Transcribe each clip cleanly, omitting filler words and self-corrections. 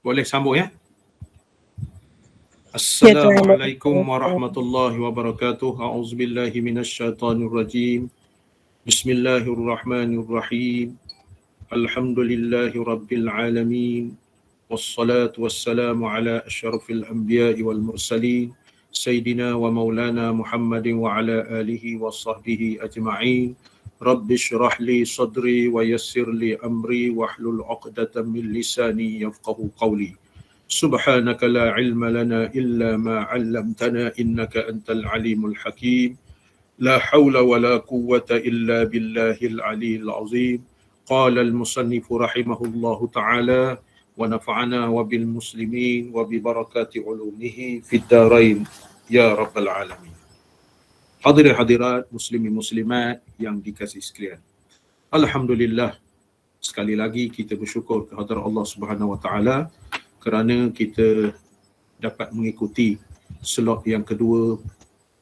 Boleh sambung ya. Ya, Assalamualaikum warahmatullahi wabarakatuh. A'udzubillahi minasyaitonirrajim. Bismillahirrahmanirrahim. Alhamdulillahi rabbil alamin. Wassalatu wassalamu ala asyrafil anbiya'i wal mursalin. Sayyidina wa maulana Muhammadin wa ala alihi wa sahbihi ajma'in. Rabbi syrah li sadri wa yassir li amri wahlul 'uqdatam min lisani yafqahu qawli. Subhanaka la ilma lana illa ma 'allamtana innaka antal alimul hakim. La hawla wa la quwwata illa billahil aliyil azim. Qala al-musannif rahimahullahu ta'ala wa nafa'ana wa bil muslimin wa bi barakati ulumihi fid darain ya rabbal alamin. Hadirin hadirat, muslimin muslimat yang dikasihi sekalian. Alhamdulillah, sekali lagi kita bersyukur kehadrat Allah Subhanahu wa taala kerana kita dapat mengikuti slot yang kedua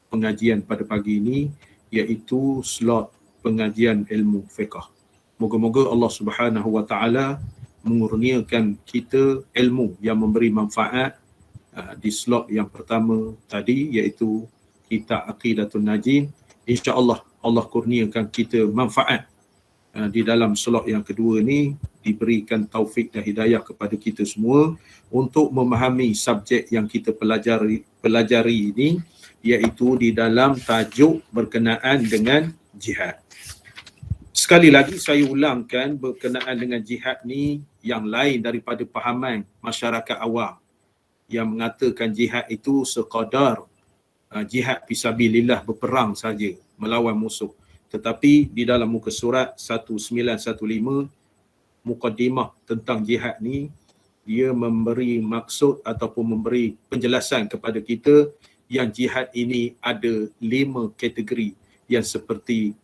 pengajian pada pagi ini, iaitu slot pengajian ilmu fiqh. Moga-moga Allah Subhanahu wa taala mengurniakan kita ilmu yang memberi manfaat di slot yang pertama tadi, iaitu kitab Aqidatul Najin. InsyaAllah Allah kurniakan kita manfaat di dalam slot yang kedua ni, diberikan taufik dan hidayah kepada kita semua untuk memahami subjek yang kita pelajari ini, iaitu di dalam tajuk berkenaan dengan jihad. Sekali lagi saya ulangkan, berkenaan dengan jihad ni yang lain daripada pahaman masyarakat awam yang mengatakan jihad itu sekadar jihad fisabilillah, berperang saja melawan musuh. Tetapi di dalam muka surat 1915 mukaddimah tentang jihad ni, dia memberi maksud ataupun memberi penjelasan kepada kita yang jihad ini ada 5 kategori yang seperti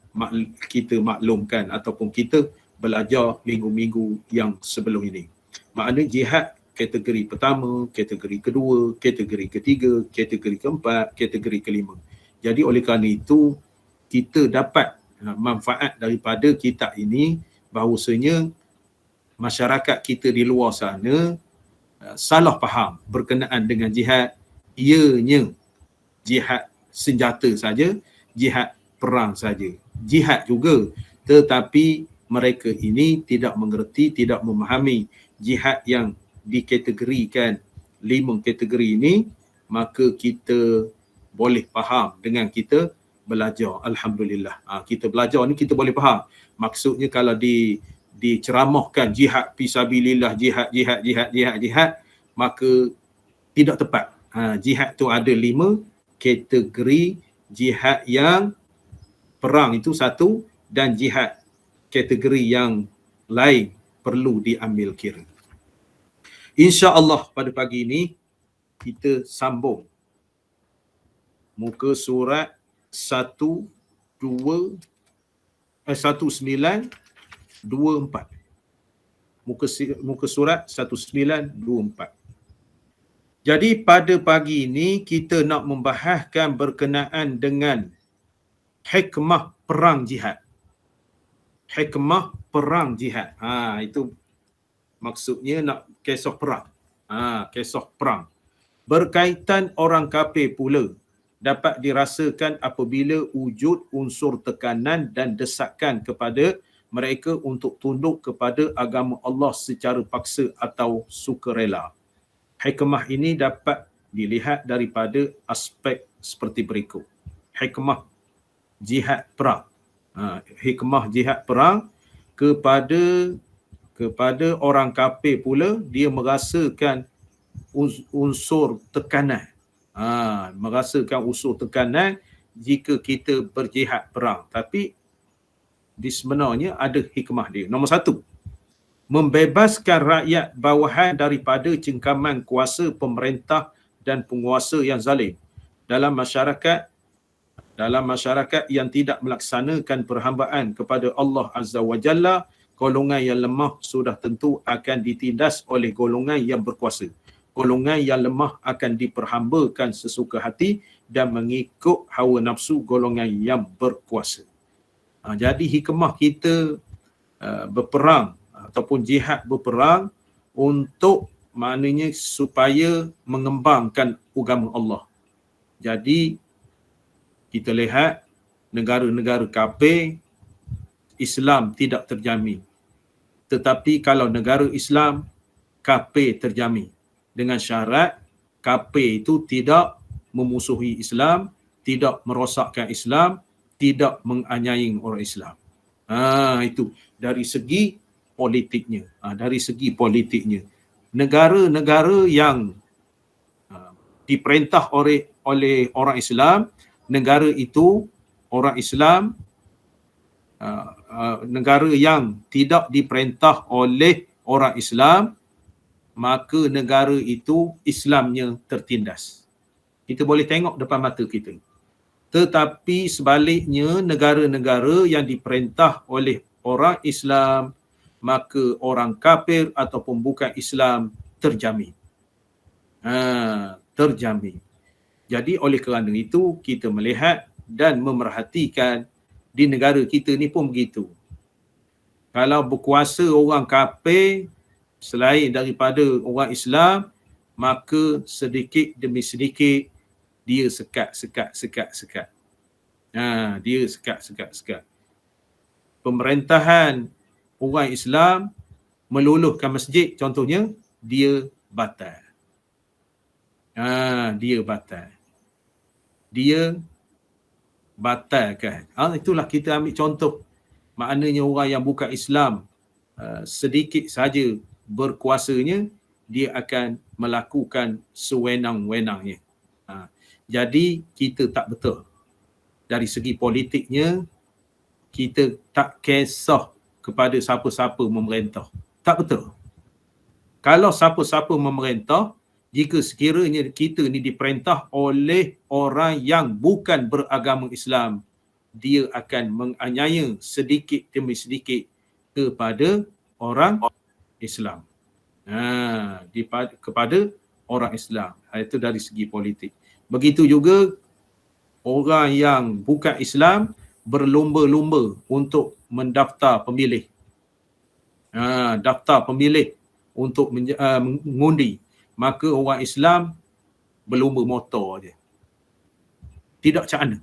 kita maklumkan ataupun kita belajar minggu-minggu yang sebelum ini. Maknanya jihad kategori pertama, kategori kedua, kategori ketiga, kategori keempat, kategori kelima. Jadi oleh kerana itu, kita dapat manfaat daripada kitab ini, bahawasanya masyarakat kita di luar sana salah faham berkenaan dengan jihad. Ianya jihad senjata saja, jihad perang saja. Jihad juga, tetapi mereka ini tidak mengerti, tidak memahami jihad yang dikategorikan 5 kategori ini. Maka kita boleh faham dengan kita belajar. Alhamdulillah. Kita belajar ni kita boleh faham. Maksudnya kalau diceramahkan jihad fisabilillah, jihad, maka tidak tepat. Jihad tu ada 5 kategori. Jihad yang perang itu satu, dan jihad kategori yang lain perlu diambil kira. InsyaAllah pada pagi ini kita sambung muka surat 1924. Muka surat 1924. Jadi pada pagi ini kita nak membahaskan berkenaan dengan hikmah perang jihad. Hikmah perang jihad. Itu maksudnya nak kisah perang. Kisah perang. Berkaitan orang kafir pula dapat dirasakan apabila wujud unsur tekanan dan desakan kepada mereka untuk tunduk kepada agama Allah secara paksa atau sukarela. Hikmah ini dapat dilihat daripada aspek seperti berikut. Hikmah jihad perang. Hikmah jihad perang kepada orang kafir pula, dia merasakan unsur tekanan. Merasakan unsur tekanan jika kita berjihad perang. Tapi di sebenarnya ada hikmah dia. Nombor 1, membebaskan rakyat bawahan daripada cengkaman kuasa pemerintah dan penguasa yang zalim. Dalam masyarakat yang tidak melaksanakan perhambaan kepada Allah Azza wa Jalla, golongan yang lemah sudah tentu akan ditindas oleh golongan yang berkuasa. Golongan yang lemah akan diperhambakan sesuka hati dan mengikut hawa nafsu golongan yang berkuasa. Jadi hikmah kita berperang ataupun jihad berperang untuk maknanya supaya mengembangkan agama Allah. Jadi kita lihat negara-negara kafir, Islam tidak terjamin. Tetapi kalau negara Islam, kafir terjamin. Dengan syarat kafir itu tidak memusuhi Islam, tidak merosakkan Islam, tidak menganiaya orang Islam. Itu dari segi politiknya. Dari segi politiknya. Negara-negara yang diperintah oleh orang Islam, negara itu orang Islam, negara yang tidak diperintah oleh orang Islam, maka negara itu Islamnya tertindas. Kita boleh tengok depan mata kita. Tetapi sebaliknya, negara-negara yang diperintah oleh orang Islam, maka orang kafir ataupun bukan Islam terjamin. Terjamin. Jadi oleh kerana itu, kita melihat dan memerhatikan di negara kita ni pun begitu. Kalau berkuasa orang kafir selain daripada orang Islam, maka sedikit demi sedikit dia sekat. Dia sekat. Pemerintahan orang Islam meluluhkan masjid contohnya, dia batal. Dia batalkan. Itulah kita ambil contoh. Maknanya orang yang bukan Islam sedikit saja berkuasanya, dia akan melakukan sewenang-wenangnya. Jadi kita tak betul. Dari segi politiknya, kita tak kisah kepada siapa-siapa memerintah. Tak betul. Kalau siapa-siapa memerintah, jika sekiranya kita ni diperintah oleh orang yang bukan beragama Islam, dia akan menganiaya sedikit demi sedikit kepada orang Islam. Kepada orang Islam. Itu dari segi politik. Begitu juga orang yang bukan Islam berlumba-lumba untuk mendaftar pemilih. Daftar pemilih untuk mengundi. Maka orang Islam berlumba motor je. Tidak macam mana.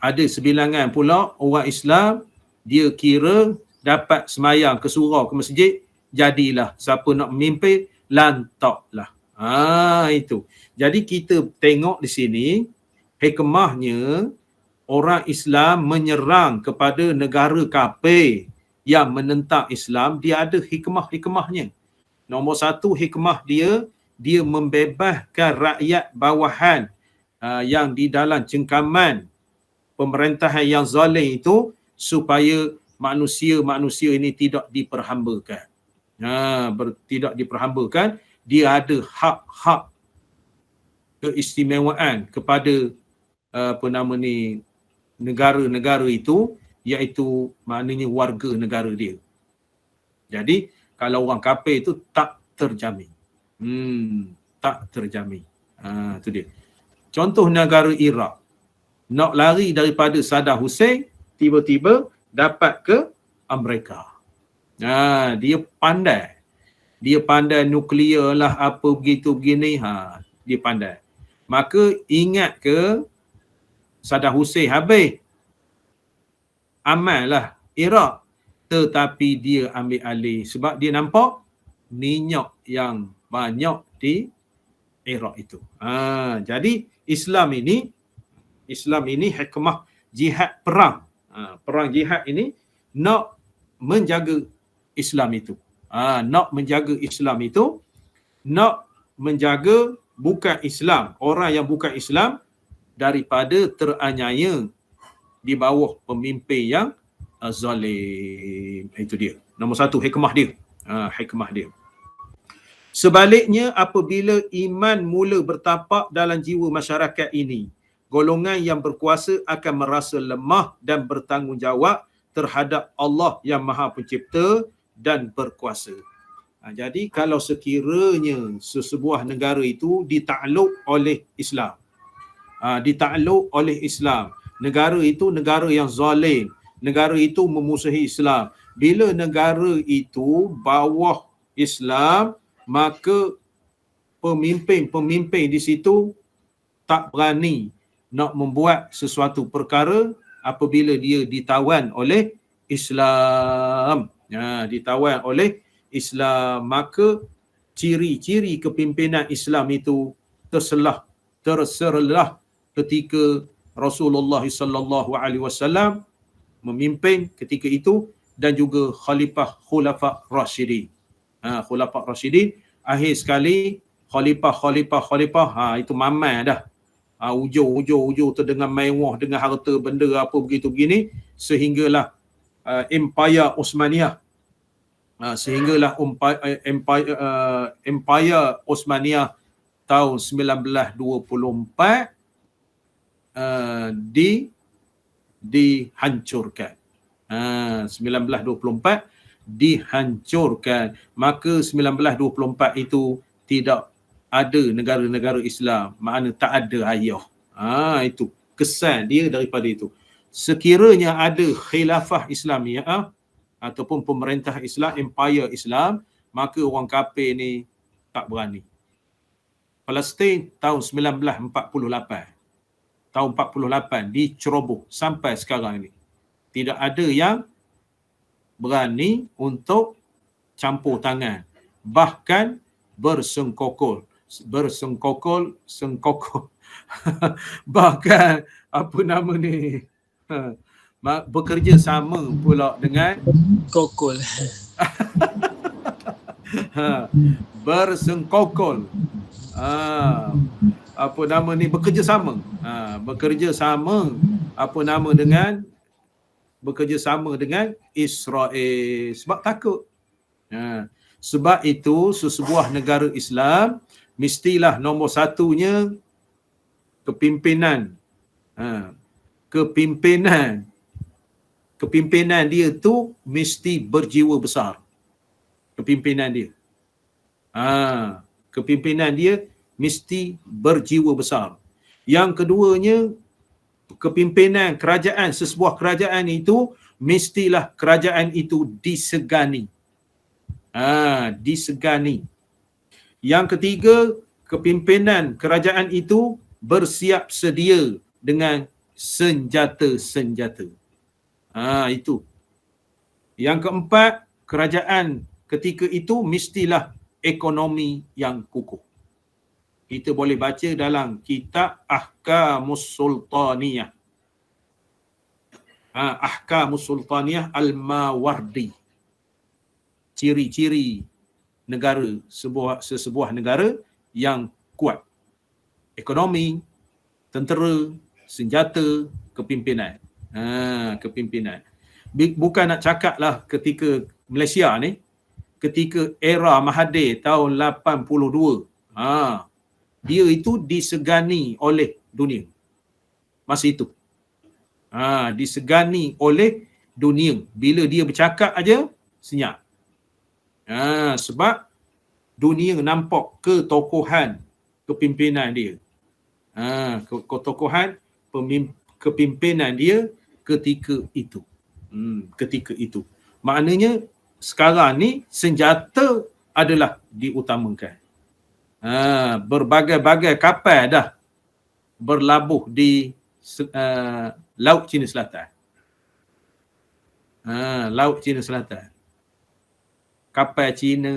Ada sebilangan pula orang Islam, dia kira dapat semayang ke surau ke masjid, jadilah siapa nak memimpin, lantaklah. Itu. Jadi kita tengok di sini, hikmahnya orang Islam menyerang kepada negara kafir yang menentang Islam, dia ada hikmah-hikmahnya. Nombor satu hikmah dia membebaskan rakyat bawahan yang di dalam cengkaman pemerintahan yang zalim itu, supaya manusia-manusia ini tidak diperhambakan. Tidak diperhambakan, dia ada hak-hak keistimewaan kepada negara-negara itu, iaitu maknanya warga negara dia. Jadi kalau orang kafir itu tak terjamin. Tak terjamin. Itu dia. Contoh negara Iraq. Nak lari daripada Saddam Hussein, tiba-tiba dapat ke Amerika. Dia pandai. Dia pandai nuklear lah, apa begitu begini. Dia pandai. Maka ingat ke Saddam Hussein habis. Aman lah Iraq. Tetapi dia ambil alih sebab dia nampak minyak yang banyak di Iraq itu. Jadi Islam ini hikmah jihad perang. Perang jihad ini nak menjaga Islam itu. Nak menjaga Islam itu, nak menjaga bukan Islam, orang yang bukan Islam daripada teraniaya di bawah pemimpin yang zalim. Itu dia. Nombor satu hikmah dia. Hikmah dia. Sebaliknya, apabila iman mula bertapak dalam jiwa masyarakat ini, golongan yang berkuasa akan merasa lemah dan bertanggungjawab terhadap Allah yang Maha Pencipta dan berkuasa. Jadi kalau sekiranya sesebuah negara itu ditakluk oleh Islam, negara itu negara yang zalim, negara itu memusuhi Islam. Bila negara itu bawah Islam, maka pemimpin di situ tak berani nak membuat sesuatu perkara apabila dia ditawan oleh Islam. Ditawan oleh Islam, maka ciri-ciri kepimpinan Islam itu terserlah ketika Rasulullah sallallahu alaihi wasallam memimpin ketika itu, dan juga khulafa Rashidin. Khulafa Rashidin, akhir sekali khalifah itu mamai dah. Ujung terdengar mewah dengan harta benda apa begitu begini, sehinggalah Empire Osmaniyah. Empire Osmaniyah tahun 1924 dihancurkan. 1924 dihancurkan. Maka 1924 itu tidak ada negara-negara Islam, makna tak ada ayah. Itu kesan dia daripada itu. Sekiranya ada khilafah Islamiyah ataupun pemerintah Islam, empire Islam, maka orang kafir ni tak berani. Palestin tahun 1948. Tahun 48 diceroboh sampai sekarang ni. Tidak ada yang berani untuk campur tangan. Bahkan bersengkokol. Bahkan apa nama ni? Bekerja sama pula dengan kokol. Bersengkokol. Apa nama ni, bekerja sama dengan Israel, sebab takut. Sebab itu sesebuah negara Islam mestilah nombor satunya kepimpinan dia tu mesti berjiwa besar. Kepimpinan dia mesti berjiwa besar. Yang keduanya, kepimpinan kerajaan, sesebuah kerajaan itu mestilah kerajaan itu disegani. Disegani. Yang ketiga, kepimpinan kerajaan itu bersiap sedia dengan senjata-senjata. Itu. Yang keempat, kerajaan ketika itu mestilah ekonomi yang kukuh. Kita boleh baca dalam kitab Ahkamus Sultaniyah. Ahkamus Sultaniyah Al-Mawardi. Ciri-ciri negara, sesebuah negara yang kuat. Ekonomi, tentera, senjata, kepimpinan. Kepimpinan. Bukan nak cakap lah ketika Malaysia ni, ketika era Mahathir tahun 82, dia itu disegani oleh dunia. Masa itu. Disegani oleh dunia. Bila dia bercakap aja, senyap. Sebab dunia nampak ketokohan kepimpinan dia. Ketokohan kepimpinan dia ketika itu. Ketika itu. Maknanya sekarang ni senjata adalah diutamakan. Berbagai-bagai kapal dah berlabuh di Laut Cina Selatan. Laut Cina Selatan. Kapal Cina,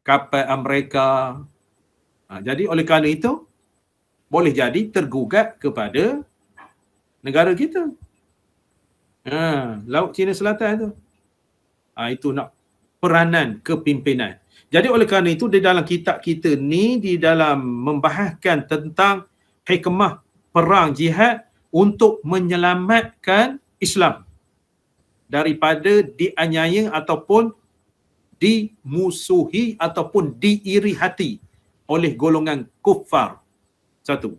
kapal Amerika. Jadi oleh kerana itu, boleh jadi tergugat kepada negara kita. Laut Cina Selatan tu. Itu nak peranan kepimpinan. Jadi oleh kerana itu, di dalam kitab kita ni, di dalam membahaskan tentang hikmah perang jihad untuk menyelamatkan Islam daripada dianiaya ataupun dimusuhi ataupun diiri hati oleh golongan kufar. Satu.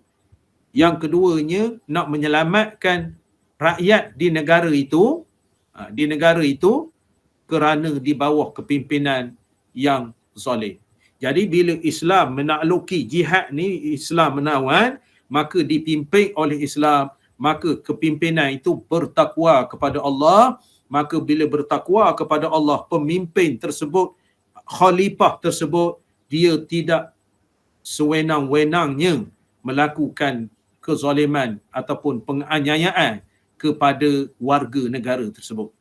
Yang keduanya, nak menyelamatkan rakyat di negara itu, kerana di bawah kepimpinan yang zalim. Jadi bila Islam menakluki jihad ni, Islam menawan, maka dipimpin oleh Islam, maka kepimpinan itu bertakwa kepada Allah. Maka bila bertakwa kepada Allah, pemimpin tersebut, khalifah tersebut, dia tidak sewenang-wenangnya melakukan kezaliman ataupun penganiayaan kepada warga negara tersebut.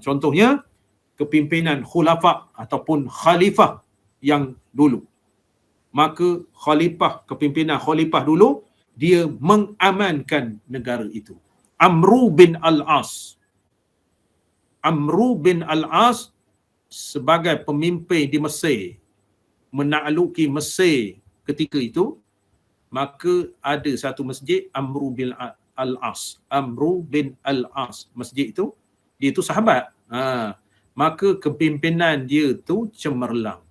Contohnya kepimpinan khulafa ataupun khalifah yang dulu. Maka kepimpinan khalifah dulu, dia mengamankan negara itu. Amru bin Al-As sebagai pemimpin di Mesir, menakluki Mesir ketika itu, maka ada satu masjid Amru bin Al-As. Masjid itu, dia itu sahabat. Maka kepimpinan dia tu cemerlang.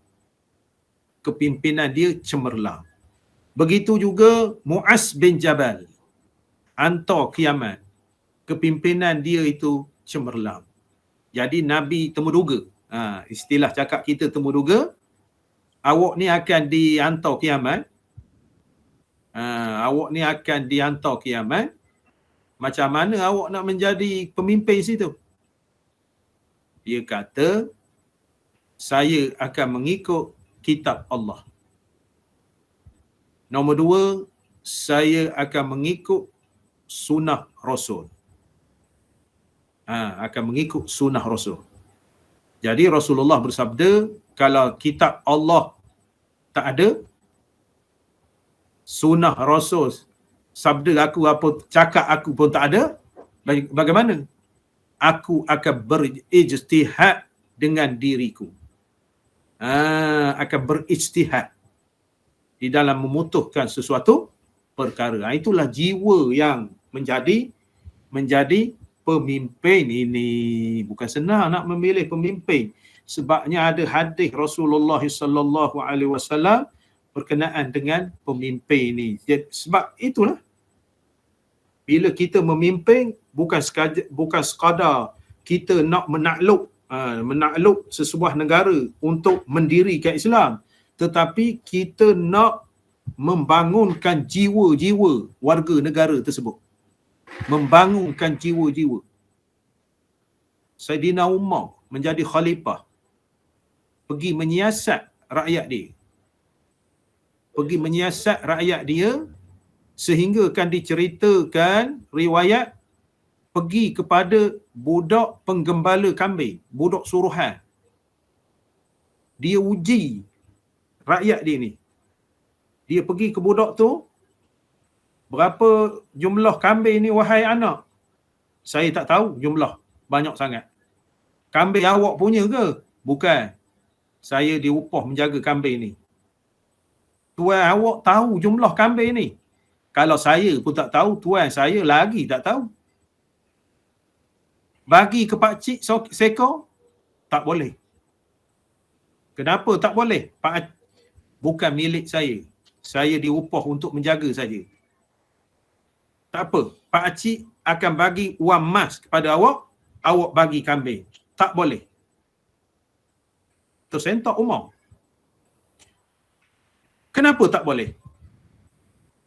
Begitu juga Mu'az bin Jabal, hantar kiamat. Kepimpinan dia itu cemerlang. Jadi Nabi temuduga. Istilah cakap kita temuduga, awak ni akan dihantar kiamat. Macam mana awak nak menjadi pemimpin situ? Dia kata, saya akan mengikut kitab Allah. Nombor 2, saya akan mengikut sunnah Rasul. Jadi Rasulullah bersabda, kalau kitab Allah tak ada, sunnah Rasul, sabda aku apa, cakap aku pun tak ada, bagaimana? Aku akan berijtihad dengan diriku. Akan berijtihad di dalam memutuskan sesuatu perkara. Itulah jiwa yang menjadi pemimpin ini. Bukan senang nak memilih pemimpin. Sebabnya ada hadis Rasulullah sallallahu alaihi wasallam berkenaan dengan pemimpin ini. Sebab itulah, bila kita memimpin, bukan sekadar kita nak menakluk sesebuah negara untuk mendirikan Islam, tetapi kita nak membangunkan jiwa-jiwa warga negara tersebut. Saidina Umar menjadi khalifah, pergi menyiasat rakyat dia, sehingga kan diceritakan riwayat pergi kepada budak penggembala kambing, budak suruhan. Dia uji rakyat dia ni. Dia pergi ke budak tu, berapa jumlah kambing ni wahai anak? Saya tak tahu jumlah, banyak sangat. Kambing awak punya ke? Bukan. Saya diupah menjaga kambing ni. Tuan awak tahu jumlah kambing ni? Kalau saya pun tak tahu, tuan saya lagi tak tahu. Bagi ke pakcik seekor? Tak boleh. Kenapa tak boleh? Bukan milik saya. Saya diupah untuk menjaga saja. Tak apa. Pakcik akan bagi wang emas kepada awak, awak bagi kambing. Tak boleh. Tersentak Umar. Kenapa tak boleh?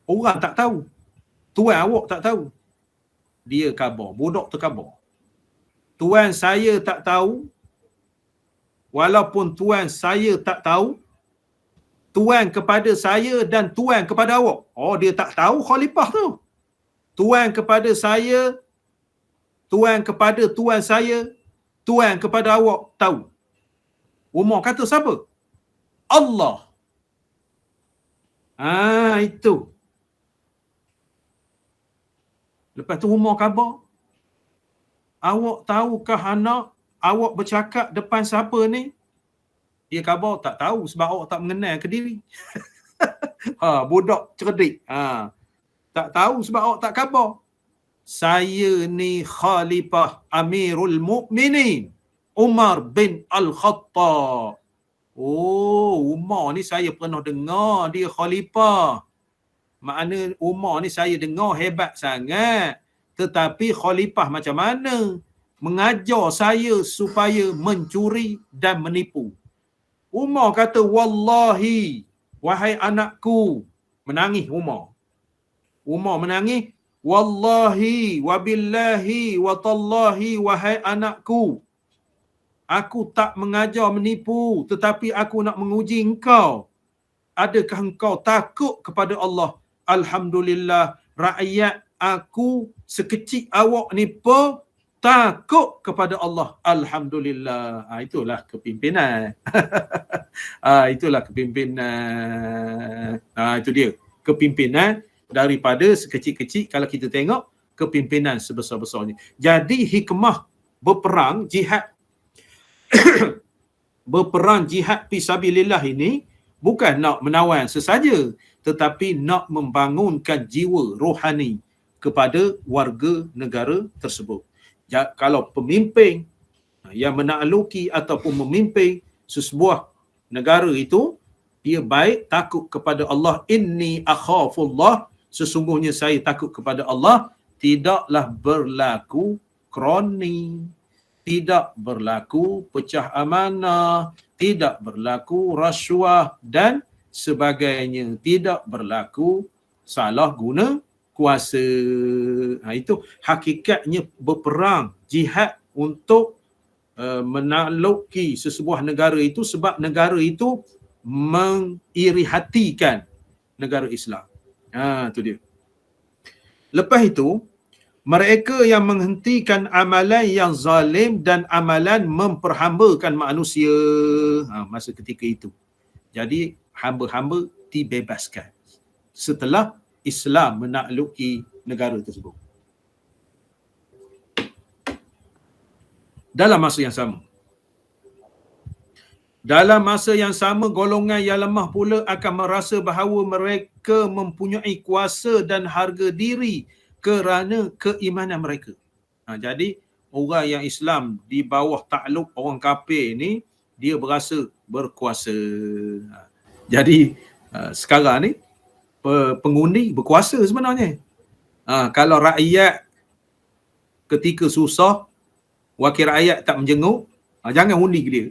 Orang tak tahu. Tuan awak tak tahu. Dia khabar. Budak tu khabar. Tuan saya tak tahu. Walaupun tuan saya tak tahu, tuan kepada saya dan tuan kepada awak. Oh, dia tak tahu khalifah tu. Tuan kepada saya, tuan kepada tuan saya, tuan kepada awak tahu. Umar kata siapa? Allah. Itu. Lepas tu Umar khabar, awak tahukah anak, awak bercakap depan siapa ni? Dia khabar, tak tahu sebab awak tak mengenal ke diri. Budak cerdik. Tak tahu sebab awak tak khabar. Saya ni Khalifah Amirul Mukminin Umar bin Al-Khattab. Oh, Umar ni saya pernah dengar dia khalifah. Makna Umar ni saya dengar hebat sangat. Tetapi khalifah macam mana? Mengajar saya supaya mencuri dan menipu. Umar kata, wallahi, wahai anakku. Menangis Umar. Umar menangis. Wallahi, wabillahi, watallahi, wahai anakku. Aku tak mengajar menipu, tetapi aku nak menguji engkau. Adakah engkau takut kepada Allah? Alhamdulillah, rakyat aku sekecil awak ni pun takut kepada Allah. Alhamdulillah. Itulah kepimpinan. Itulah kepimpinan. Itu dia. Kepimpinan daripada sekecil-kecil, kalau kita tengok kepimpinan sebesar-besarnya. Jadi hikmah berperang jihad berperang jihad fisabilillah ini bukan nak menawan sesaja, tetapi nak membangunkan jiwa rohani kepada warga negara tersebut. Kalau pemimpin yang menakluki ataupun memimpin sesebuah negara itu, dia baik takut kepada Allah. Inni akhafullah, sesungguhnya saya takut kepada Allah. Tidaklah berlaku kroni, tidak berlaku pecah amanah, tidak berlaku rasuah dan sebagainya, tidak berlaku salah guna kuasa. Itu hakikatnya berperang jihad untuk menakluki sesebuah negara itu, sebab negara itu mengiri hatikan negara Islam. Itu dia. Lepas itu, mereka yang menghentikan amalan yang zalim dan amalan memperhambakan manusia. Masa ketika itu. Jadi hamba-hamba dibebaskan setelah Islam menakluki negara tersebut. Dalam masa yang sama, golongan yang lemah pula akan merasa bahawa mereka mempunyai kuasa dan harga diri kerana keimanan mereka. Jadi orang yang Islam di bawah takluk orang kafir ni, dia berasa berkuasa. Jadi sekarang ni pengundi berkuasa sebenarnya. Kalau rakyat ketika susah, wakil rakyat tak menjenguk, jangan undi ke dia.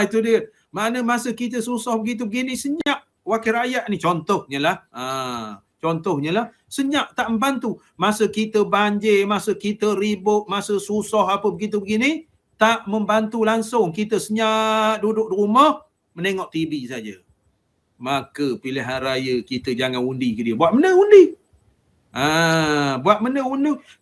Itu dia. Mana masa kita susah begitu begini, senyap wakil rakyat ni, contohnya lah, senyap tak membantu. Masa kita banjir, masa kita ribut, masa susah apa begitu begini, tak membantu langsung. Kita senyap duduk di rumah menengok TV saja. Maka pilihan raya kita jangan undi ke dia. Buat mana undi?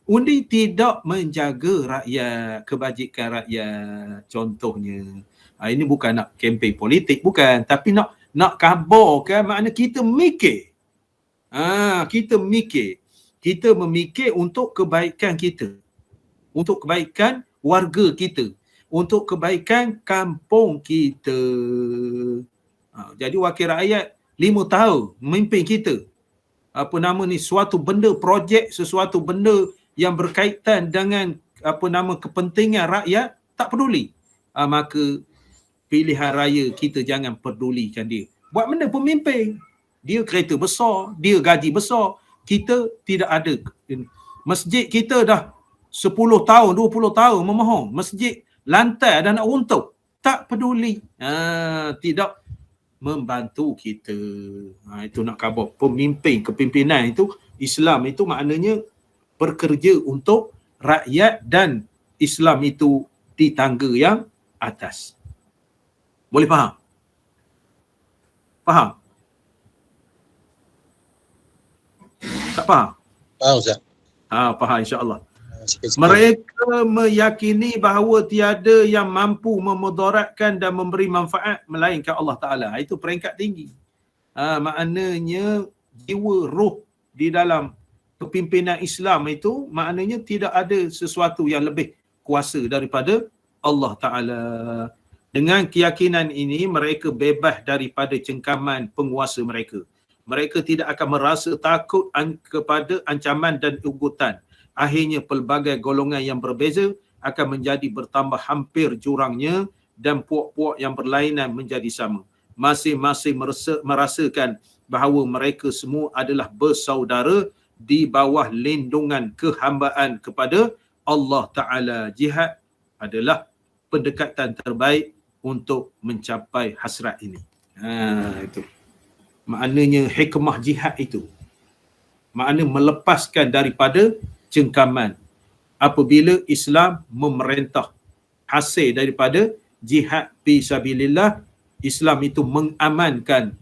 Undi tidak menjaga rakyat, kebajikan rakyat. Contohnya, ini bukan nak kempen politik, bukan, tapi nak kabarkan, makna kita mikir. Kita memikir untuk kebaikan kita, untuk kebaikan warga kita, untuk kebaikan kampung kita. Jadi wakil rakyat 5 tahun memimpin kita, suatu benda, projek, sesuatu benda yang berkaitan dengan kepentingan rakyat, tak peduli. Maka pilihan raya kita jangan pedulikan dia. Buat mana pemimpin? Dia kereta besar, dia gaji besar. Kita tidak ada. Masjid kita dah 10 tahun, 20 tahun memohon. Masjid lantai dah nak runtuh. Tak peduli. Tidak membantu kita. Itu nak khabar. Pemimpin, kepimpinan itu, Islam itu maknanya bekerja untuk rakyat, dan Islam itu di tangga yang atas. Boleh faham? Faham? Tak faham? Faham Ustaz. Faham insya-Allah. Mereka meyakini bahawa tiada yang mampu memudaratkan dan memberi manfaat melainkan Allah Ta'ala. Itu peringkat tinggi. Maknanya jiwa roh di dalam kepimpinan Islam itu, maknanya tidak ada sesuatu yang lebih kuasa daripada Allah Ta'ala. Dengan keyakinan ini, mereka bebas daripada cengkaman penguasa mereka. Mereka tidak akan merasa takut kepada ancaman dan ugutan. Akhirnya pelbagai golongan yang berbeza akan menjadi bertambah hampir jurangnya, dan puak-puak yang berlainan menjadi sama. Masing-masing merasakan bahawa mereka semua adalah bersaudara di bawah lindungan kehambaan kepada Allah Ta'ala. Jihad adalah pendekatan terbaik untuk mencapai hasrat ini. Itu maknanya hikmah jihad itu. Makna melepaskan daripada cengkaman apabila Islam memerintah hasil daripada jihad fi sabilillah. Islam itu mengamankan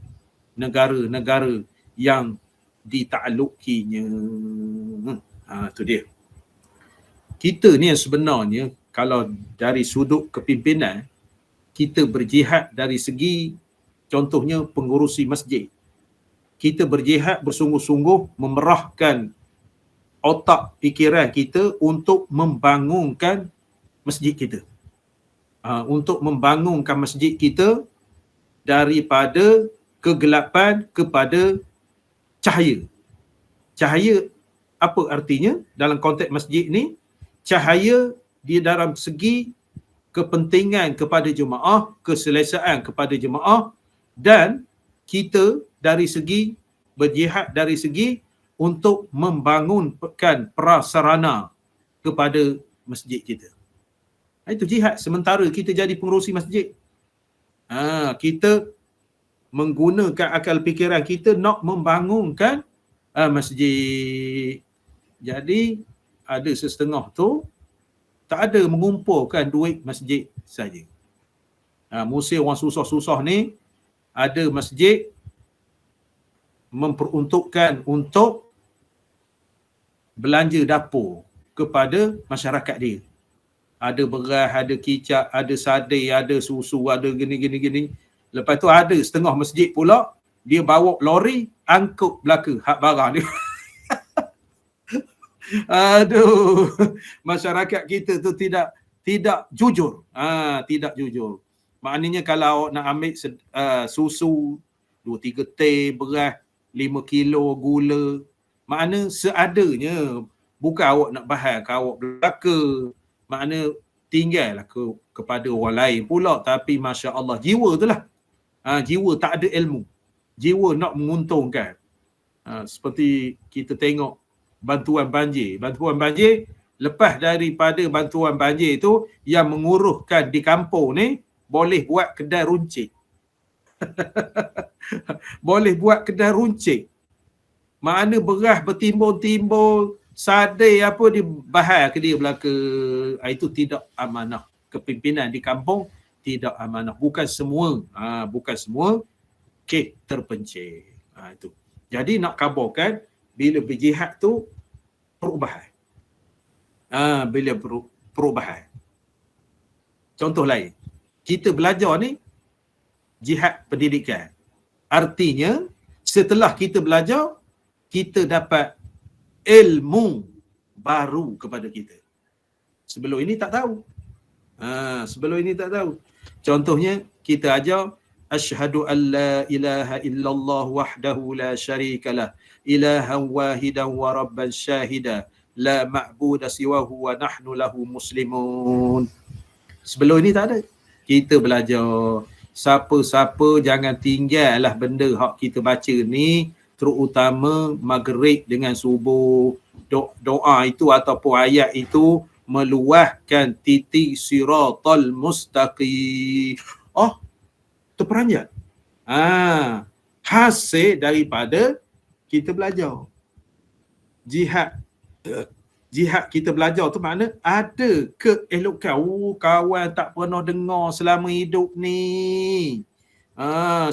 negara-negara yang ditaklukinya. Itu dia. Kita ni yang sebenarnya kalau dari sudut kepimpinan, kita berjihad dari segi contohnya pengurusi masjid. Kita berjihad bersungguh-sungguh memerahkan otak fikiran kita untuk membangunkan masjid kita. Untuk membangunkan masjid kita daripada kegelapan kepada cahaya. Cahaya apa artinya dalam konteks masjid ni? Cahaya di dalam segi kepentingan kepada jemaah, keselesaan kepada jemaah, dan kita dari segi berjihad dari segi untuk membangunkan prasarana kepada masjid kita. Itu jihad sementara kita jadi pengerusi masjid. Kita menggunakan akal fikiran kita nak membangunkan masjid. Jadi ada setengah tu tak ada mengumpulkan duit masjid saja. Musim orang susah-susah ni, ada masjid memperuntukkan untuk belanja dapur kepada masyarakat dia. Ada beras, ada kicap, ada sadai, ada susu, ada gini. Lepas tu ada setengah masjid pula, dia bawa lori, angkut belaka hak barang dia. Aduh, masyarakat kita tu tidak jujur. Tidak jujur. Maknanya kalau awak nak ambil susu 2-3 teh, beras 5 kilo, gula, makna seadanya. Bukan awak nak bahal ke awak belaka. Makna tinggallah kepada orang lain pula. Tapi Masya Allah, jiwa tu lah. Jiwa tak ada ilmu. Jiwa nak menguntungkan. Seperti kita tengok bantuan banjir. Bantuan banjir, lepas daripada bantuan banjir itu, yang menguruhkan di kampung ni, boleh buat kedai runcit. Boleh buat kedai runcit. Makna beras bertimbul-timbul, sadai apa dibahas ke dia belaka. Itu tidak amanah. Kepimpinan di kampung tidak amanah. Bukan semua. Bukan semua terpencil. Itu. Jadi nak kabarkan, bila berjihad tu perubahan. Bila perubahan. Contoh lain. Kita belajar ni jihad pendidikan. Artinya setelah kita belajar, kita dapat ilmu baru kepada kita. Sebelum ini tak tahu. Sebelum ini tak tahu. Contohnya kita ajar asyhadu an la ilaha illallah wahdahu la syarikalah ilahan wahidan wa rabban syahida la ma'budu siwahu wa nahnu lahu muslimun. Sebelum ini tak ada. Kita belajar siapa-siapa jangan tinggallah benda hak kita baca ni, terutama maghrib dengan subuh. Doa itu ataupun ayat itu meluahkan titik siratal mustaqim. Terperanjat. Hasil daripada kita belajar. Jihad kita belajar tu makna ada keelokan. Kawan tak pernah dengar selama hidup ni.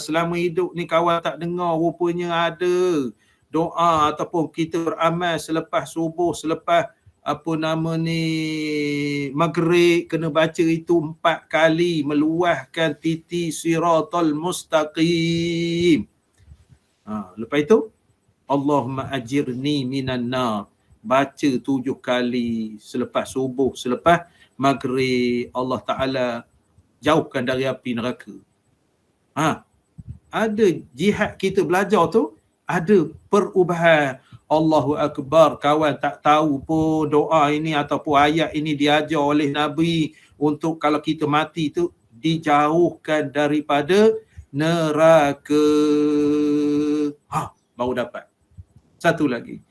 Selama hidup ni kawan tak dengar, rupanya ada doa ataupun kita beramal selepas subuh, selepas maghrib kena baca itu 4 kali, meluahkan titik siratal mustaqim. Lepas itu Allahumma ajirni minan nar, baca 7 kali selepas subuh, selepas maghrib. Allah Ta'ala jauhkan dari api neraka. Ada jihad kita belajar tu, ada perubahan. Allahu Akbar. Kawan tak tahu pun doa ini ataupun ayat ini diajar oleh Nabi untuk kalau kita mati tu dijauhkan daripada neraka. Baru dapat. Satu lagi.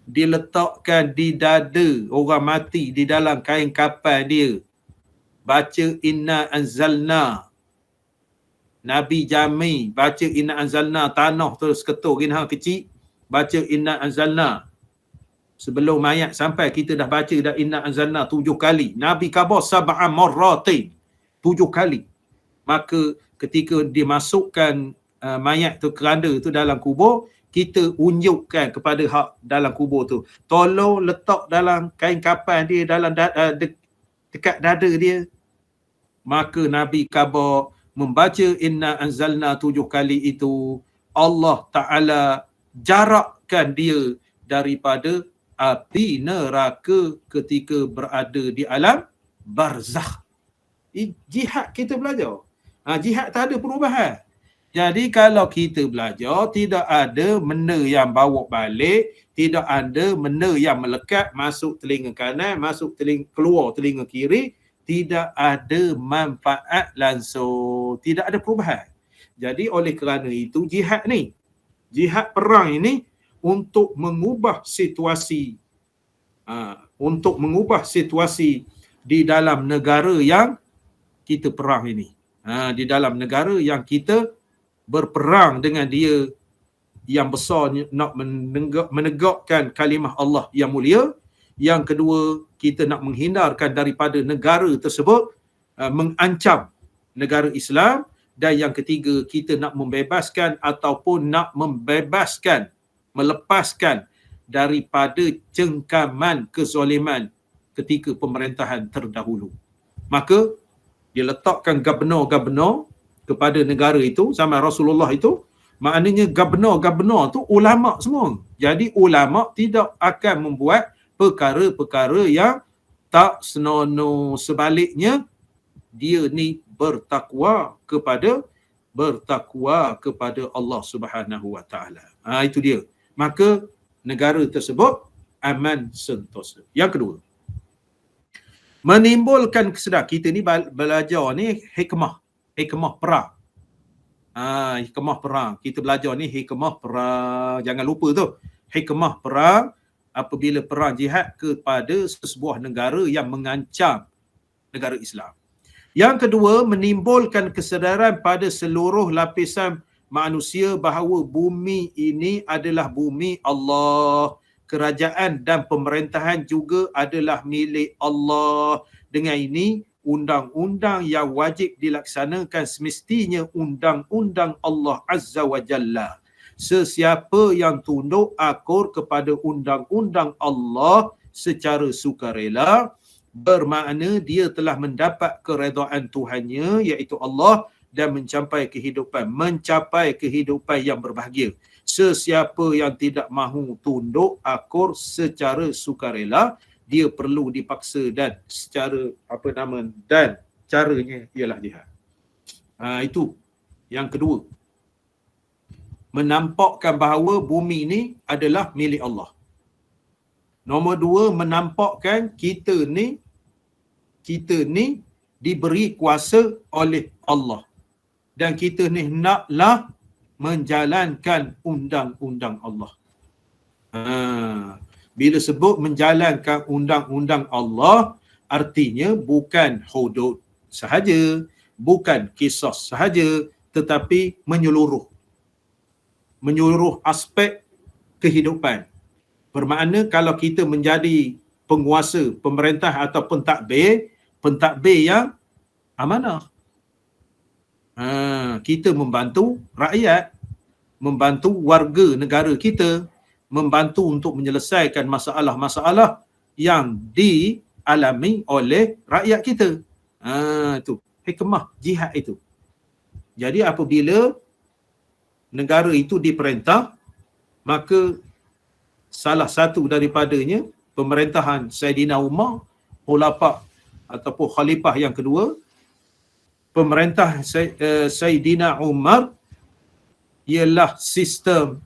Diletakkan di dada orang mati, di dalam kain kafan dia. Baca inna anzalna. Nabi jami baca inna anzalna, tanah terus ketuk gini kecil. Baca inna anzalna. sebelum ayat sampai kita dah baca dah inna anzalna 7 kali. Nabi khabar sab'a marratin, 7 kali. Maka ketika dimasukkan mayat tu, keranda tu dalam kubur, kita unjukkan kepada hak dalam kubur tu, tolong letak dalam kain kapan dia, dalam dekat dada dia. Maka Nabi khabar membaca inna anzalna 7 kali itu, Allah Ta'ala jarakkan dia daripada api neraka ketika berada di alam barzakh. Jihad kita belajar. Jihad tak ada perubahan. Jadi kalau kita belajar, tidak ada benda yang bawa balik, tidak ada benda yang melekat masuk telinga kanan, keluar telinga kiri, tidak ada manfaat langsung, tidak ada perubahan. Jadi oleh kerana itu jihad perang ini untuk mengubah situasi, di dalam negara yang kita perang ini. Di dalam negara yang kita berperang dengan dia yang besar, nak menegakkan kalimah Allah yang mulia. Yang kedua, kita nak menghindarkan daripada negara tersebut mengancam negara Islam. Dan yang ketiga, kita nak membebaskan ataupun nak melepaskan daripada cengkaman kezaliman ketika pemerintahan terdahulu. Maka dia letakkan gubernur kepada negara itu zaman Rasulullah itu. Maknanya gubernur tu ulama semua. Jadi ulama tidak akan membuat perkara-perkara yang tak senonoh. Sebaliknya, dia ni bertakwa kepada Allah Subhanahu Wa Taala. Itu dia. Maka negara tersebut aman sentosa. Yang kedua, menimbulkan kesedaran. Kita ni belajar ni hikmah perang. Hikmah perang. Kita belajar ni hikmah perang. Jangan lupa tu. Hikmah perang apabila perang jihad kepada sebuah negara yang mengancam negara Islam. Yang kedua, menimbulkan kesedaran pada seluruh lapisan manusia bahawa bumi ini adalah bumi Allah. Kerajaan dan pemerintahan juga adalah milik Allah. Dengan ini, undang-undang yang wajib dilaksanakan semestinya undang-undang Allah Azza wa Jalla. Sesiapa yang tunduk akur kepada undang-undang Allah secara sukarela, bermakna dia telah mendapat keredaan Tuhannya, iaitu Allah, dan mencapai kehidupan yang berbahagia. Sesiapa yang tidak mahu tunduk akur secara sukarela, dia perlu dipaksa dan dan caranya ialah jihad. Itu yang kedua. Menampakkan bahawa bumi ini adalah milik Allah. Nombor dua, menampakkan kita ni diberi kuasa oleh Allah. Dan kita ni naklah menjalankan undang-undang Allah. Bila sebut menjalankan undang-undang Allah, artinya bukan hudud sahaja, bukan qisas sahaja, tetapi menyeluruh aspek kehidupan. Bermakna kalau kita menjadi penguasa, pemerintah ataupun pentadbir yang amanah, kita membantu rakyat, membantu warga negara kita, membantu untuk menyelesaikan masalah-masalah yang dialami oleh rakyat kita. Itu hikmah jihad itu. Jadi apabila negara itu diperintah, maka salah satu daripadanya pemerintahan Saidina Umar, khulafah ataupun khalifah yang kedua, pemerintah Saidina Umar ialah sistem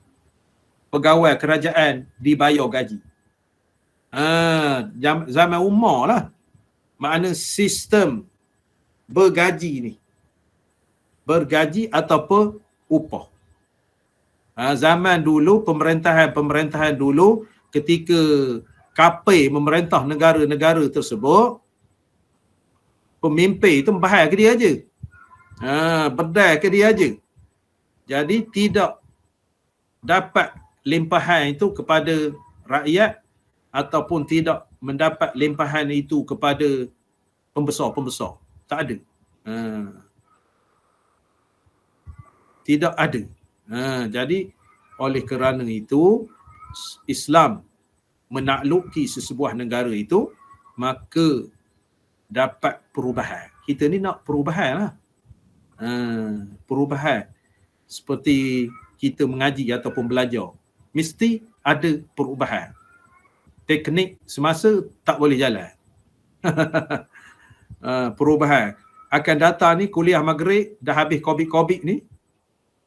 pegawai kerajaan dibayar gaji. Zaman Umar lah. Makna sistem bergaji ataupun upah. Zaman dulu, pemerintahan dulu, ketika kapir memerintah negara-negara tersebut, pemimpin itu membahas ke dia aja. Berdaya ke dia aja. Jadi tidak dapat limpahan itu kepada rakyat ataupun tidak mendapat limpahan itu kepada pembesar-pembesar. Tak ada. Tidak ada. Jadi oleh kerana itu Islam menakluki sesebuah negara itu, maka dapat perubahan. Kita ni nak perubahan lah. Perubahan. Seperti kita mengaji ataupun belajar. Mesti ada perubahan. Teknik semasa tak boleh jalan. Perubahan. Akan datang ni kuliah maghrib, dah habis COVID ni.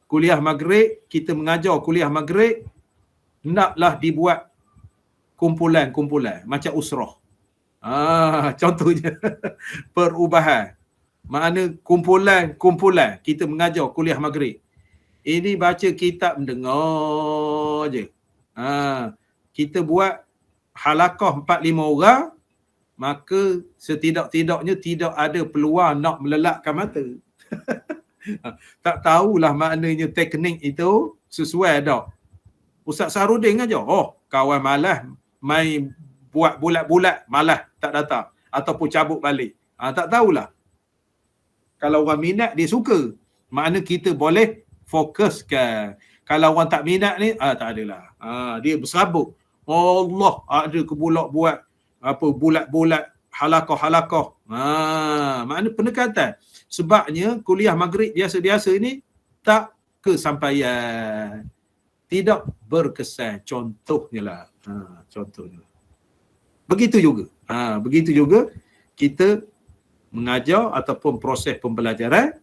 Kuliah maghrib, kita mengajar kuliah maghrib, naklah dibuat kumpulan-kumpulan macam usrah. Contohnya perubahan. Makna kumpulan-kumpulan kita mengajar kuliah maghrib. Ini baca kitab mendengar je. Kita buat halaqah 4-5 orang, maka setidak-tidaknya tidak ada peluang nak melelakkan mata. Tak tahulah maknanya teknik itu sesuai tak. Ustaz Sarudin aja. Kawan malas main buat bulat-bulat, malas tak datang ataupun cabut balik. Tak tahulah. Kalau orang minat dia suka. Makna kita boleh fokuskan. Kalau orang tak minat ni tak adalah. Dia berserabut. Allah ada kebulak buat apa bulat-bulat halaqah. Makna pendekatan. Sebabnya kuliah maghrib biasa-biasa ini tak kesampaian. Tidak berkesan. Contohnya lah. Contohnya. Begitu juga kita mengajar ataupun proses pembelajaran.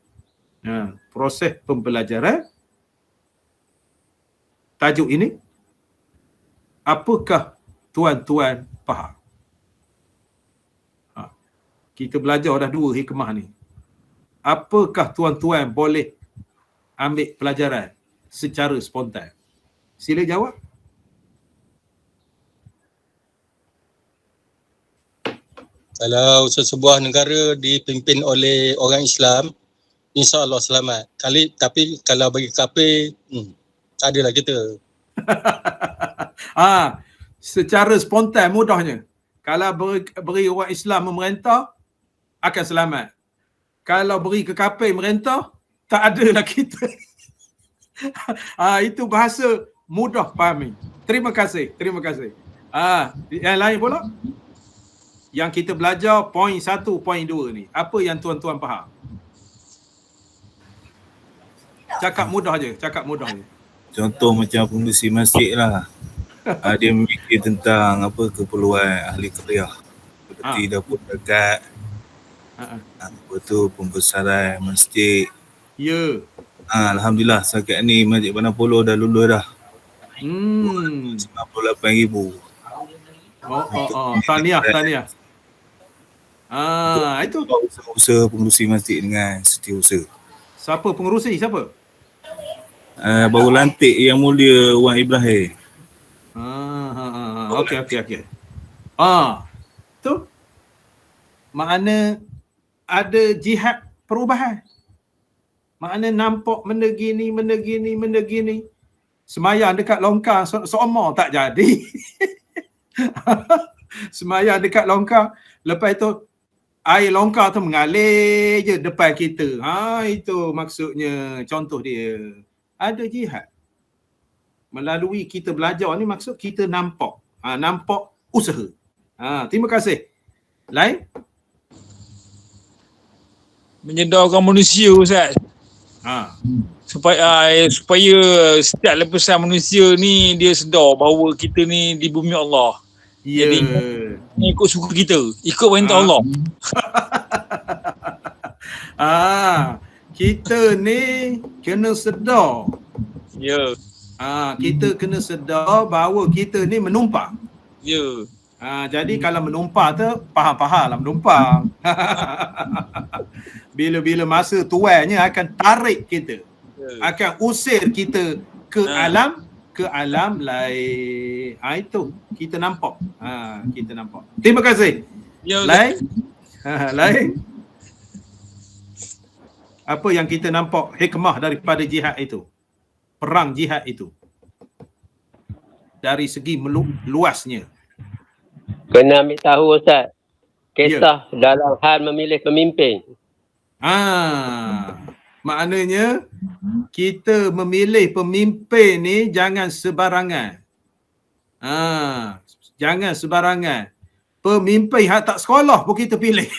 Proses pembelajaran tajuk ini, apakah tuan-tuan faham? Kita belajar dah 2 hikmah ni. Apakah tuan-tuan boleh ambil pelajaran secara spontan? Sila jawab. Kalau sesebuah negara dipimpin oleh orang Islam, insya-Allah selamat. Tapi kalau bagi kafir, tak adalah kita. Secara spontan mudahnya. Kalau beri orang Islam memerintah, akan selamat. Kalau beri ke kafir merintah, tak adalah kita. Itu bahasa mudah fahami. Terima kasih. Yang lain pula? Yang kita belajar poin 1, poin 2 ni. Apa yang tuan-tuan faham? Cakap mudah je. Contoh macam pengurusi masjid lah. Dia memikir tentang keperluan ahli qaryah. Seperti dapur zakat. Apa tu pembesaran masjid. Ya. Alhamdulillah setakat ni Masjid Bandar Polo dah lulus dah. 98,000. Tahniah. Itu Usaha pengurusi masjid dengan setiausaha. siapa pengerusi? Siapa? Baru lantik Yang Mulia Wan Ibrahim. Okey. Tu makna ada jihad perubahan. Makna nampak benda gini. Semayang dekat longkang seomor tak jadi. Semayang dekat longkang, lepas tu air longkang tu mengalir je depan kita. Itu maksudnya, contoh dia. Ada jihad. Melalui kita belajar ni maksud kita nampak. Nampak usaha. Terima kasih. Lain? Menyedarkan manusia, Ustaz. Supaya setiap lapisan manusia ni dia sedar bahawa kita ni di bumi Allah. Jadi ikut suka kita, ikut perintah Allah. Kita ni kena sedar. Ya. Kita kena sedar bahawa kita ni menumpang. Ya. Jadi kalau menumpang tu faham-faham lah menumpang. Bila masa tuannya akan tarik kita. Akan usir kita ke alam lain. Itu kita nampak. Kita nampak. Terima kasih. Ya. Lain? Lain? Apa yang kita nampak hikmah daripada jihad itu? Perang jihad itu. Dari segi luasnya. Kena ambil tahu Ustaz. Kisah dalam hal memilih pemimpin. Maknanya kita memilih pemimpin ni jangan sebarangan. Jangan sebarangan. Pemimpin hak tak sekolah pun kita pilih.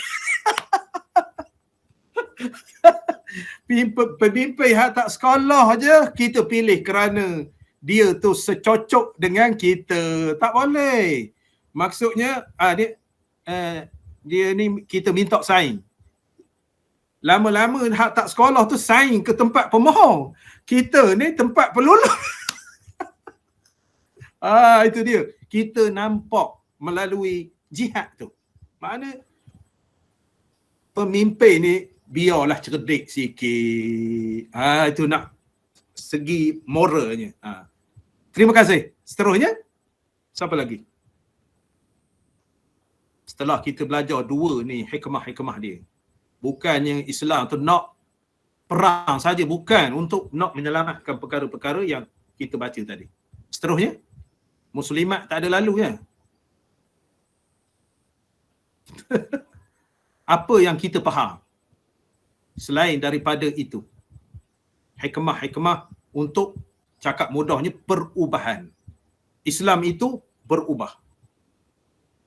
Pemimpin hak tak sekolah aja kita pilih kerana dia tu secocok dengan kita. Tak boleh. Maksudnya dia ni kita minta saing. Lama-lama hak tak sekolah tu saing ke tempat pemohon. Kita ni tempat peluluh. Itu dia. Kita nampak melalui jihad tu. Makna pemimpin ni biarlah cerdik sikit. Itu nak segi moralnya. Terima kasih. Seterusnya, siapa lagi? Setelah kita belajar dua ni hikmah-hikmah dia. Bukannya Islam tu nak perang saja, bukan, untuk nak menyelamatkan perkara-perkara yang kita baca tadi. Seterusnya, muslimat tak ada lalu ya. Apa yang kita faham selain daripada itu? Hikmah-hikmah untuk cakap mudahnya perubahan. Islam itu berubah.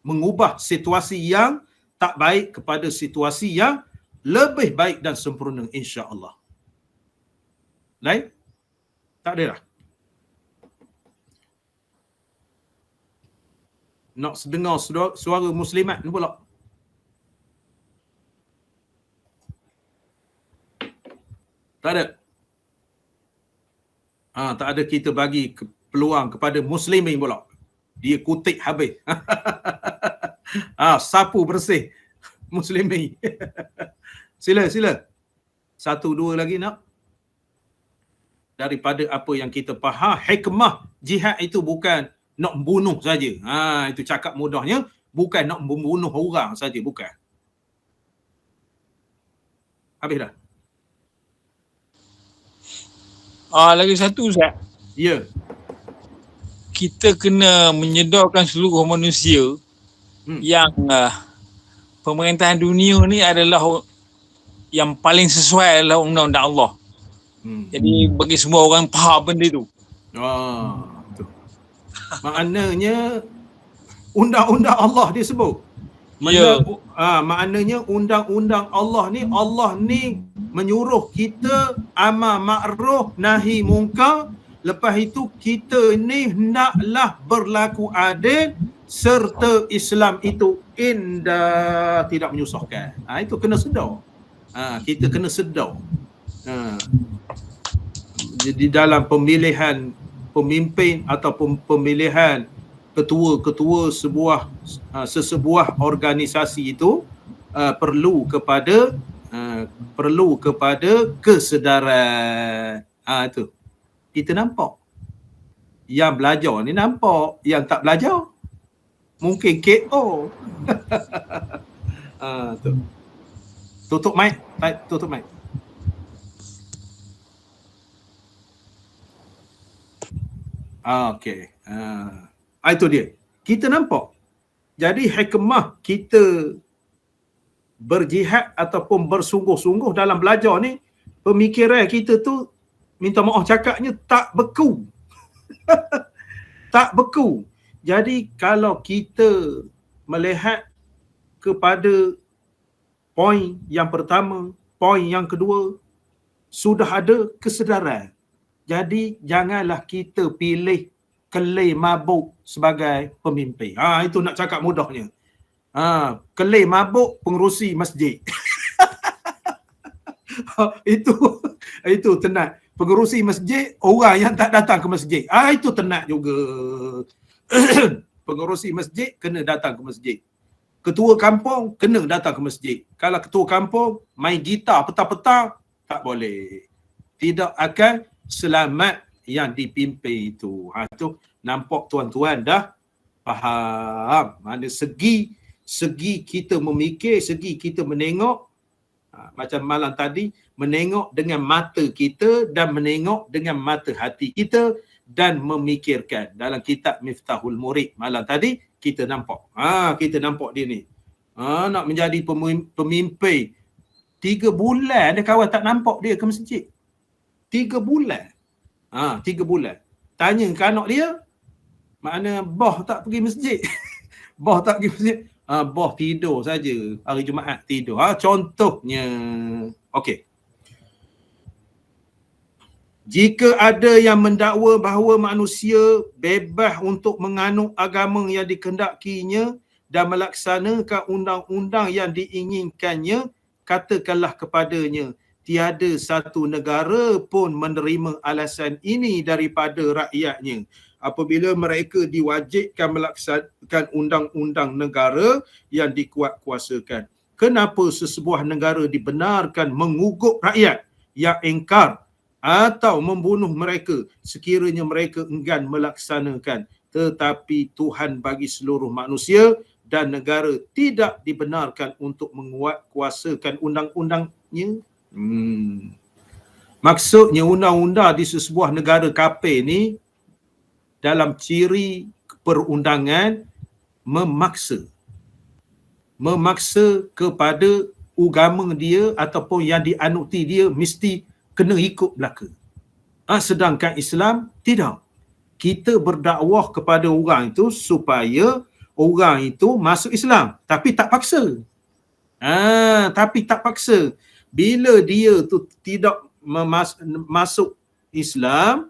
Mengubah situasi yang tak baik kepada situasi yang lebih baik dan sempurna insya-Allah. Lain? Tak ada dah. Nak sedengar suara muslimat ni pula. Tak ada. Tak ada, kita bagi peluang kepada muslimin pula. Dia kutip habis. Sapu bersih muslimin. Sila. Satu dua lagi nak. Daripada apa yang kita faham, hikmah jihad itu bukan nak membunuh saja. Itu cakap mudahnya, bukan nak membunuh orang saja, bukan. Habis dah. Lagi satu Ustaz. Ya. Kita kena menyedarkan seluruh manusia yang pemerintahan dunia ni adalah yang paling sesuai adalah undang-undang Allah. Jadi bagi semua orang faham benda tu. Betul. Maknanya undang-undang Allah dia sebut. Maknanya undang-undang Allah ni menyuruh kita amar ma'ruf nahi munkar. Lepas itu kita ni hendaklah berlaku adil serta Islam itu indah, tidak menyusahkan. Itu kena sedar. Kita kena sedar. Jadi dalam pemilihan pemimpin ataupun pemilihan ketua-ketua sesebuah organisasi itu perlu kepada kesedaran. Itu kita nampak. Yang belajar ni nampak, yang tak belajar mungkin KO. Tutup mic. Okey. Itu dia. Kita nampak. Jadi hikmah kita berjihad ataupun bersungguh-sungguh dalam belajar ni, pemikiran kita tu minta maaf cakapnya tak beku. Tak beku. Jadi kalau kita melihat kepada poin yang pertama, poin yang kedua, sudah ada kesedaran. Jadi janganlah kita pilih kelai mabuk sebagai pemimpin. Itu nak cakap mudahnya. Kelai mabuk pengerusi masjid. Itu tenat. Pengerusi masjid, orang yang tak datang ke masjid. Itu tenat juga. Pengerusi masjid kena datang ke masjid. Ketua kampung kena datang ke masjid. Kalau ketua kampung main gitar petang-petang, tak boleh. Tidak akan selamat yang dipimpin itu. Itu nampak tuan-tuan dah faham. Mana segi kita memikir, segi kita menengok. Macam malam tadi, menengok dengan mata kita dan menengok dengan mata hati kita. dan memikirkan. Dalam kitab Miftahul Murid malam tadi kita nampak. Kita nampak dia ni. Nak menjadi pemimpin 3 bulan dia kawan tak nampak dia ke masjid. 3 bulan. 3 bulan. Tanya ke anak dia, makna boh tak pergi masjid. Boh tak pergi masjid. Boh tidur saja. Hari Jumaat tidur. Contohnya. Okey. Jika ada yang mendakwa bahawa manusia bebas untuk menganut agama yang dikehendakinya dan melaksanakan undang-undang yang diinginkannya, katakanlah kepadanya, tiada satu negara pun menerima alasan ini daripada rakyatnya. Apabila mereka diwajibkan melaksanakan undang-undang negara yang dikuatkuasakan. Kenapa sesebuah negara dibenarkan mengugut rakyat yang engkar atau membunuh mereka sekiranya mereka enggan melaksanakan? Tetapi Tuhan bagi seluruh manusia dan negara tidak dibenarkan untuk menguatkuasakan undang-undangnya. Maksudnya undang-undang di sesebuah negara kafir ni dalam ciri perundangan memaksa kepada agama dia ataupun yang dianuti dia mesti kena ikut belaka. Sedangkan Islam tidak. Kita berdakwah kepada orang itu supaya orang itu masuk Islam, tapi tak paksa. Bila dia tu tidak masuk Islam,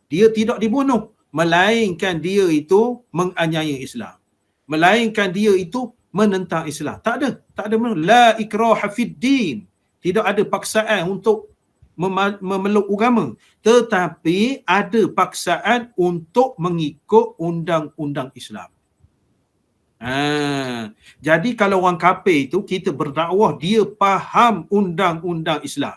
dia tidak dibunuh, melainkan dia itu menganiaya Islam. Melainkan dia itu menentang Islam. Tak ada la ikraha fid din. Tidak ada paksaan untuk memeluk agama, tetapi ada paksaan untuk mengikut undang-undang Islam. Jadi kalau orang kafir itu kita berdakwah, dia faham undang-undang Islam.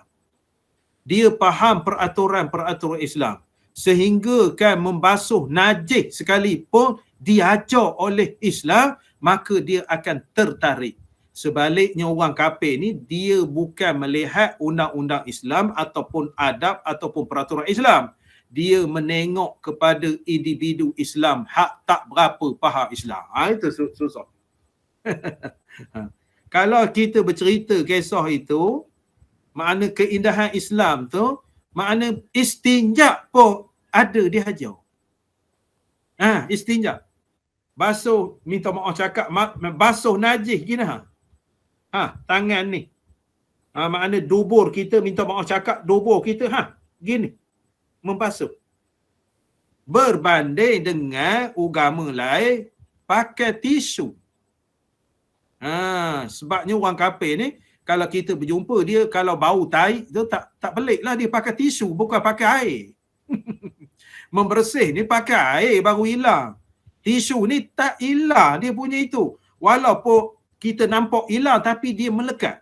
Dia faham peraturan-peraturan Islam. Sehingga kan membasuh najis sekalipun diajar oleh Islam, maka dia akan tertarik. Sebaliknya orang kafir ni dia bukan melihat undang-undang Islam ataupun adab ataupun peraturan Islam. Dia menengok kepada individu Islam hak tak berapa faham Islam. Itu susah. Kalau kita bercerita kisah itu, makna keindahan Islam tu, makna istinja pun ada dihajar. Istinja. Basuh, minta maaf cakap, basuh najis gini. Tangan ni. Makna dubur kita, minta maaf cakap, dubur kita, gini. Membasuh. Berbanding dengan agama lain pakai tisu. Sebabnya orang kafir ni kalau kita berjumpa dia, kalau bau tai tu tak peliklah dia pakai tisu, bukan pakai air. Membersih ni pakai air baru hilang. Tisu ni tak hilang dia punya itu. Walaupun kita nampak hilang tapi dia melekat.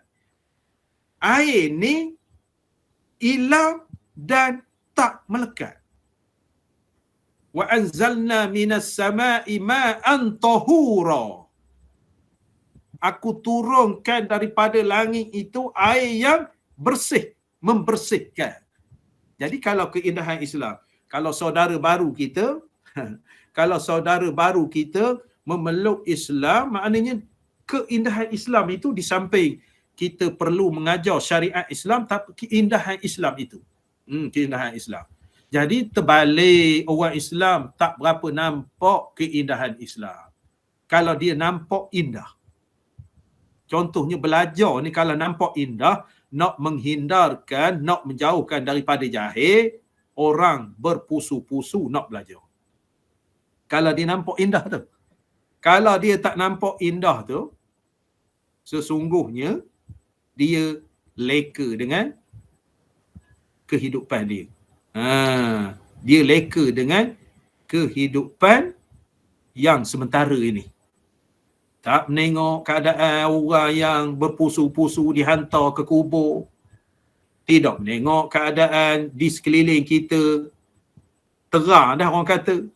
Air ni hilang dan tak melekat. Wa anzalna minas sama'i ma'an tahura. Aku turunkan daripada langit itu air yang bersih, membersihkan. Jadi kalau keindahan Islam, kalau saudara baru kita memeluk Islam, maknanya keindahan Islam itu di samping kita perlu mengajar syariat Islam, tapi keindahan Islam itu. Keindahan Islam. Jadi terbalik, orang Islam tak berapa nampak keindahan Islam. Kalau dia nampak indah. Contohnya belajar ni kalau nampak indah, nak menghindarkan, nak menjauhkan daripada jahil, orang berpusu-pusu nak belajar. Kalau dia nampak indah tu. Kalau dia tak nampak indah tu, sesungguhnya dia leka dengan kehidupan dia. Dia leka dengan kehidupan yang sementara ini. Tak menengok keadaan orang yang berpusu-pusu dihantar ke kubur. Tidak menengok keadaan di sekeliling kita. Terang dah orang kata.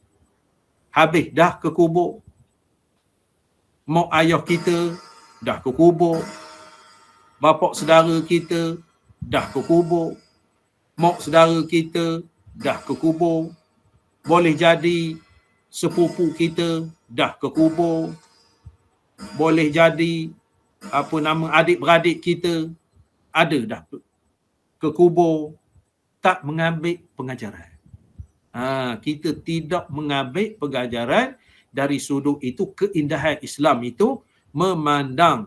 Habis dah ke kubur. Mak ayah kita dah ke kubur. Bapak saudara kita dah ke kubur. Mak saudara kita dah ke kubur. boleh jadi sepupu kita dah ke kubur, boleh jadi adik-beradik kita ada dah ke kubur, tak mengambil pengajaran. Kita tidak mengambil pengajaran dari sudut itu. Keindahan Islam itu memandang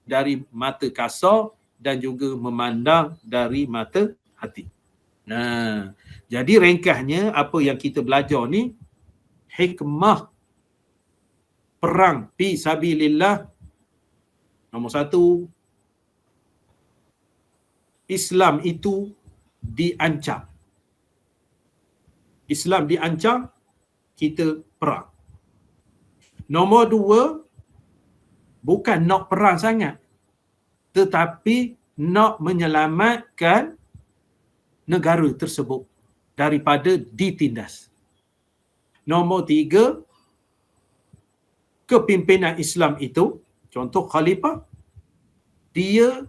dari mata kasar dan juga memandang dari mata hati. Jadi ringkasnya apa yang kita belajar ni, hikmah perang fi sabilillah. Nombor satu, Islam itu diancam. Islam diancam, kita perang. Nombor dua, bukan nak perang sangat, tetapi nak menyelamatkan negara tersebut daripada ditindas. Nombor tiga, kepimpinan Islam itu, contoh khalifah, dia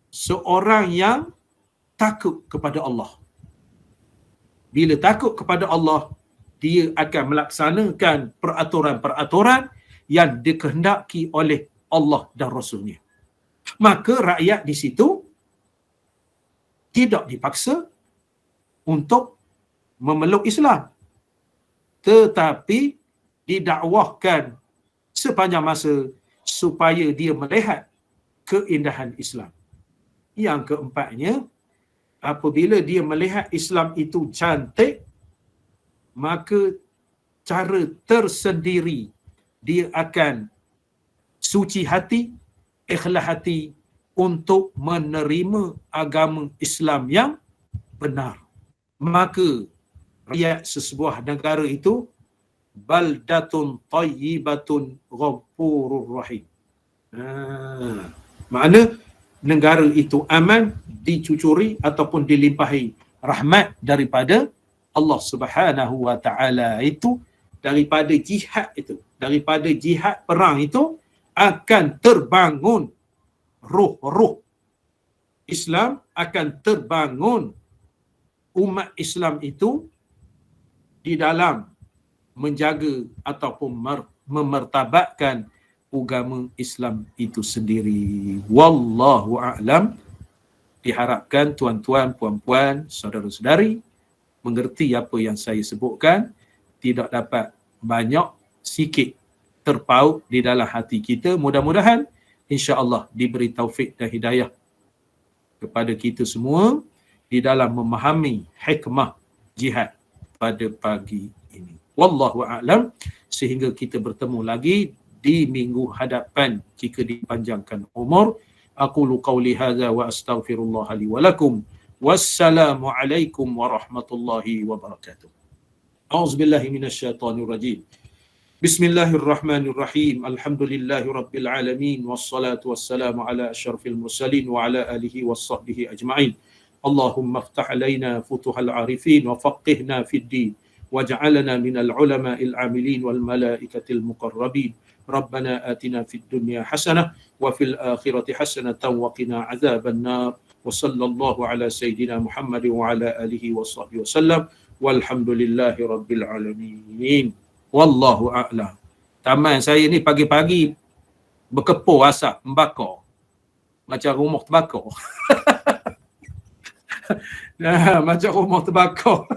seorang yang takut kepada Allah. Bila takut kepada Allah, dia akan melaksanakan peraturan-peraturan yang dikehendaki oleh Allah dan Rasulnya. Maka rakyat di situ tidak dipaksa untuk memeluk Islam, tetapi didakwahkan sepanjang masa supaya dia melihat keindahan Islam. Yang keempatnya, apabila dia melihat Islam itu cantik, maka cara tersendiri dia akan suci hati, ikhlas hati untuk menerima agama Islam yang benar. Maka rakyat sesebuah negara itu baldatun tayyibatun ghafurur rahim. Makna negara itu aman, dicucuri ataupun dilimpahi rahmat daripada Allah Subhanahu wa taala. Itu daripada jihad itu, daripada jihad perang itu akan terbangun ruh-ruh Islam, akan terbangun umat Islam itu di dalam menjaga ataupun memertabatkan agama Islam itu sendiri. Wallahu a'lam. Diharapkan tuan-tuan, puan-puan, saudara-saudari mengerti apa yang saya sebutkan, tidak dapat banyak, sikit terpaut di dalam hati kita. Mudah-mudahan insya-Allah diberi taufik dan hidayah kepada kita semua di dalam memahami hikmah jihad pada pagi ini. Wallahu a'lam. Sehingga kita bertemu lagi di minggu hadapan jika dipanjangkan umur. Aqulu qawli hadza wa astaghfirullah li wa lakum. Wassalamu alaikum warahmatullahi wabarakatuh. A'udzubillahi minasyaitonir rajim. Bismillahirrahmanirrahim. Alhamdulillahi rabbil alamin wassalatu wassalamu ala asyrafil mursalin wa ala alihi wassahbihi ajma'in. Allahumma iftah alaina futuhal arifin wa faqihna fid din waj'alna minal ulama'il amilin wal malaikatil muqarrabin. Rabbana atina fid dunya hasanah wa fil akhirati hasanatan wa qina adzaban nar. Wa sallallahu ala sayyidina Muhammad wa ala alihi washabbihi wasallam. Walhamdulillahi rabbil alamin. Wallahu a'lam. Taman saya ni pagi-pagi berkepur asap membakar. Macam rumah terbakar. Macam rumah terbakar.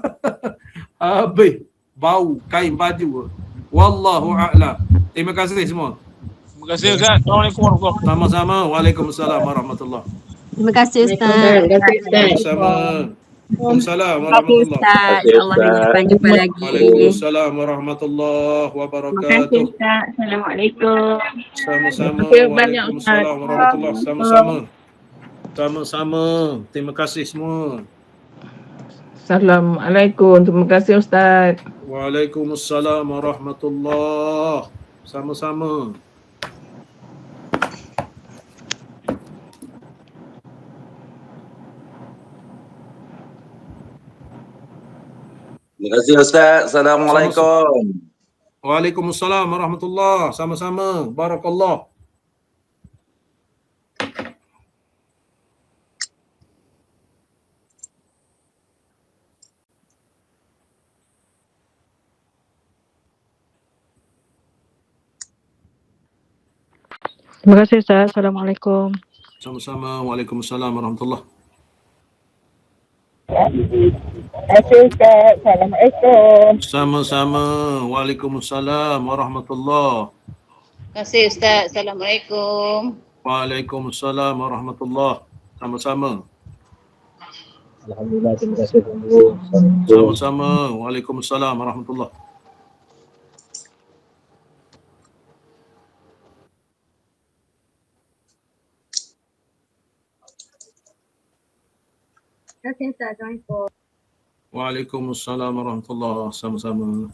Habis bau kain baju. Wallahu a'lam. Terima kasih semua. Terima kasih Ustaz. Assalamualaikum warahmatullahi wabarakatuh. Sama-sama. Waalaikumsalam warahmatullahi. Terima kasih Ustaz. Sama-sama. Waalaikumsalam warahmatullahi. Ustaz. Allah sampai jumpa lagi. Waalaikumsalam warahmatullahi wabarakatuh. Ustaz. Assalamualaikum. Sama-sama. Terima kasih banyak, Ustaz. Waalaikumsalam warahmatullahi. Sama-sama. Sama-sama. Terima kasih semua. Assalamualaikum. Terima kasih Ustaz. Waalaikumsalam warahmatullahi. Sama-sama. Terima kasih Ustaz. Assalamualaikum. Waalaikumsalam warahmatullahi. Sama-sama. Barakallah. Terima kasih Ustaz. Assalamualaikum. Sama-sama. Waalaikumsalam warahmatullahi. Terima kasih Ustaz. Assalamualaikum. Sama-sama. Waalaikumsalam warahmatullahi. Terima kasih Ustaz. Assalamualaikum. Waalaikumsalam warahmatullahi. Sama-sama. Alhamdulillah, terima kasih. Sama-sama. Waalaikumsalam warahmatullahi. Terima kasih Ustaz. Assalamualaikum. Waalaikumsalam warahmatullahi. Sama-sama.